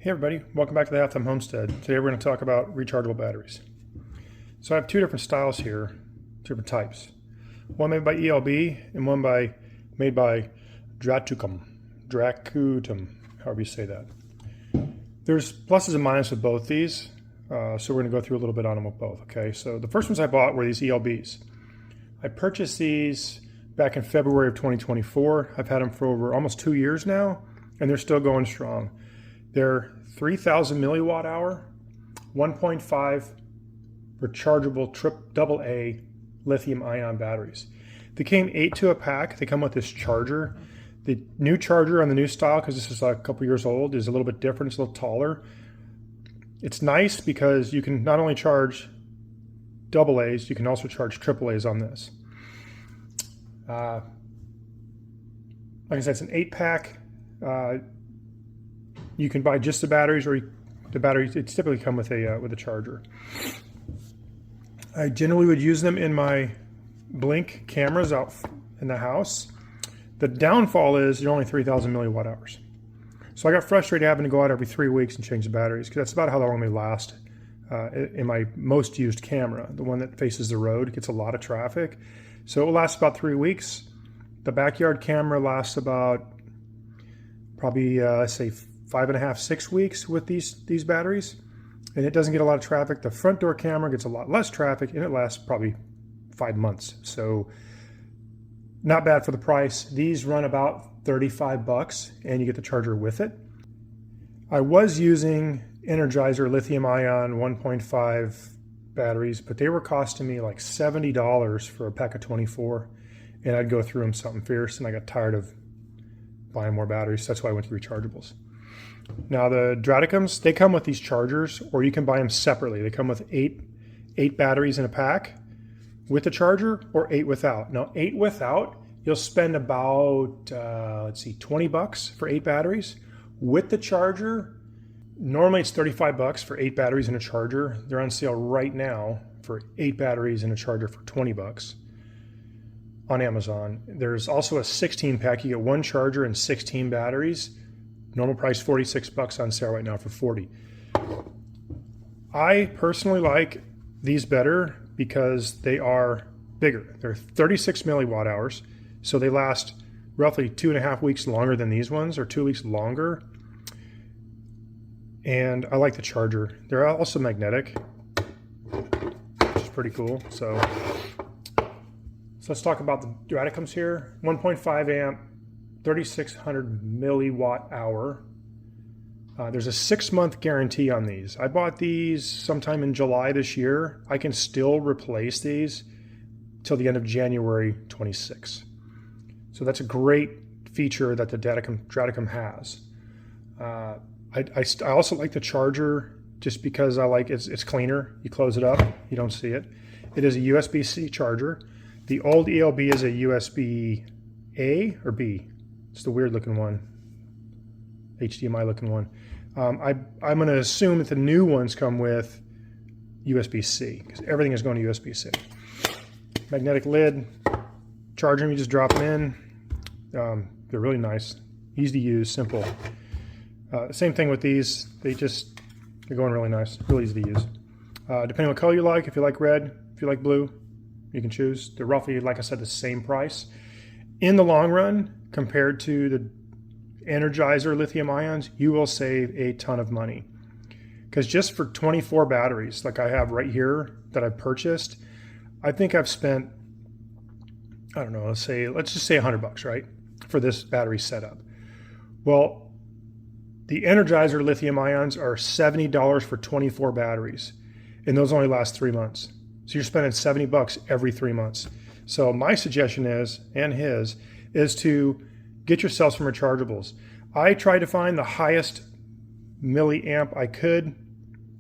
Hey everybody, welcome back to the Halftime Homestead. Today we're going to talk about rechargeable batteries. So I have two different styles here, two different types. One made by ELB and one made by Dracutum, however you say that. There's pluses and minuses with both these, so we're going to go through a little bit on them with both. Okay, so the first ones I bought were these ELBs. I purchased these back in February of 2024. I've had them for over almost 2 years now, and they're still going strong. They're 3,000 milliwatt hour, 1.5 rechargeable AA lithium ion batteries. They came 8 to a pack. They come with this charger. The new charger on the new style, because this is a couple years old, is a little bit different. It's a little taller. It's nice because you can not only charge AA's, you can also charge AAA's on this. Like I said, it's an 8-pack. You can buy just the batteries, or the batteries. It's typically come with a charger. I generally would use them in my Blink cameras out in the house. The downfall is they're only 3,000 milliwatt hours. So I got frustrated having to go out every 3 weeks and change the batteries, because that's about how long they last in my most used camera. The one that faces the road gets a lot of traffic, so it will last about 3 weeks. The backyard camera lasts about probably let's say 5.5 to 6 weeks with these batteries, and it doesn't get a lot of traffic. The front door camera gets a lot less traffic, and it lasts probably 5 months. So not bad for the price. These run about 35 bucks, and you get the charger with it. I was using Energizer lithium ion 1.5 batteries, but they were costing me like $70 for a pack of 24, and I'd go through them something fierce, and I got tired of buying more batteries. That's why I went to rechargeables. Now the Dracutums, they come with these chargers, or you can buy them separately. They come with eight batteries in a pack with a charger, or 8 without. Now 8 without, you'll spend about, let's see, 20 bucks for 8 batteries. With the charger, normally it's 35 bucks for 8 batteries and a charger. They're on sale right now for 8 batteries and a charger for 20 bucks on Amazon. There's also a 16-pack. You get 1 charger and 16 batteries. Normal price 46 bucks, on sale right now for 40. I personally like these better because they are bigger. They're 36 milliwatt hours, so they last roughly 2.5 weeks longer than these ones, or 2 weeks longer. And I like the charger. They're also magnetic, which is pretty cool. So let's talk about the Dracutums here. 1.5 amp, 3,600 milliwatt hour. There's a 6-month guarantee on these. I bought these sometime in July this year. I can still replace these till the end of January 26. So that's a great feature that the Dracutum has. I also like the charger just because I like it's cleaner. You close it up, you don't see it. It is a USB-C charger. The old ELB is a USB-A or B. It's the weird looking one, HDMI looking one. I'm going to assume that the new ones come with USB-C, because everything is going to USB-C. Magnetic lid, charger them, you just drop them in. They're really nice, easy to use, simple. Same thing with these. They're going really nice, really easy to use. Depending on what color you like, if you like red, if you like blue, you can choose. They're roughly, like I said, the same price. In the long run, compared to the Energizer lithium ions, you will save a ton of money. Because just for 24 batteries, like I have right here that I've purchased, I think I've spent, I don't know, let's just say 100 bucks, right, for this battery setup. Well, the Energizer lithium ions are $70 for 24 batteries, and those only last 3 months. So you're spending 70 bucks every 3 months. So my suggestion is, and his, is to get yourself some rechargeables. I tried to find the highest milliamp I could,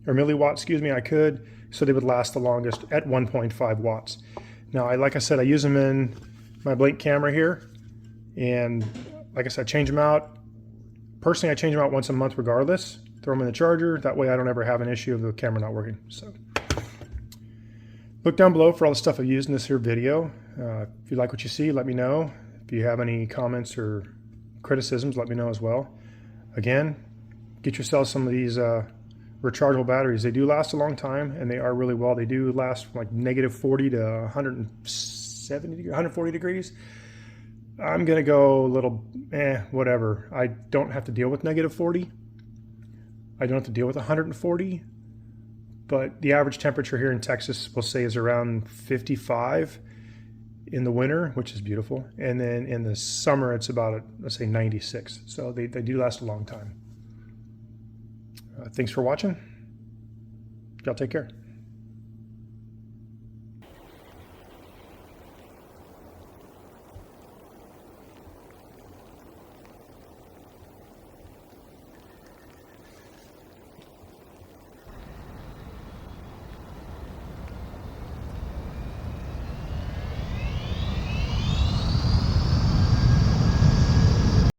or milliwatt, excuse me, I could, so they would last the longest at 1.5 watts. Now, like I said, I use them in my Blink camera here, and like I said, I change them out. Personally, I change them out once a month regardless. Throw them in the charger. That way I don't ever have an issue of the camera not working. So look down below for all the stuff I've used in this here video. If you like what you see, let me know. If you have any comments or criticisms, let me know as well. Again, get yourself some of these rechargeable batteries. They do last a long time, and they are really well. They do last from like -40 to 170, 140 degrees. I'm gonna go a little, whatever. I don't have to deal with -40. I don't have to deal with 140. But the average temperature here in Texas, we'll say, is around 55 in the winter, which is beautiful. And then in the summer, it's about, let's say, 96. So they do last a long time. Thanks for watching. Y'all take care.